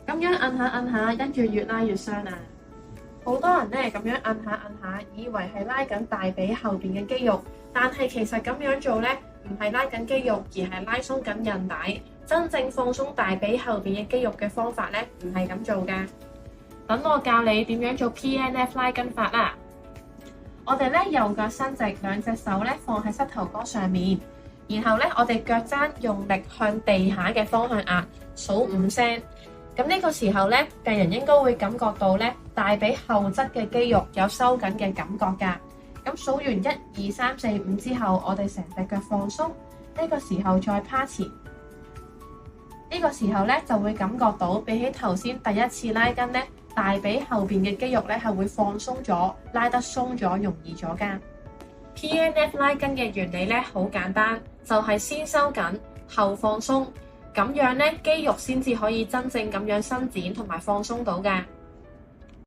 咁樣摁下摁下，跟住越拉越傷啊！好多人咧咁樣摁下摁下，以為係拉緊大髀後邊嘅肌肉，但係其實咁樣做咧，唔係拉緊肌肉，而係拉鬆緊韌帶。真正放鬆大髀後邊嘅肌肉嘅方法咧，唔係咁做㗎。等我教你點樣做 PNF 拉筋法啦。我哋咧右腳伸直，兩隻手咧放喺膝頭哥上面，然後咧我哋腳踭用力向地下嘅方向壓，數5聲。咁呢個時候咧，病人應該會感覺到咧大髀後側嘅肌肉有收緊嘅感覺㗎。咁數完1、2、3、4、5之後，我哋成隻腳放鬆。呢個時候再趴前。呢個時候咧就會感覺到比起頭先第一次拉筋咧，大髀後邊嘅肌肉咧係會放鬆咗，拉得鬆咗，容易咗㗎。PNF 拉筋嘅原理咧好簡單，就係先收緊後放鬆，咁樣咧肌肉先至可以真正咁樣伸展同埋放鬆到㗎。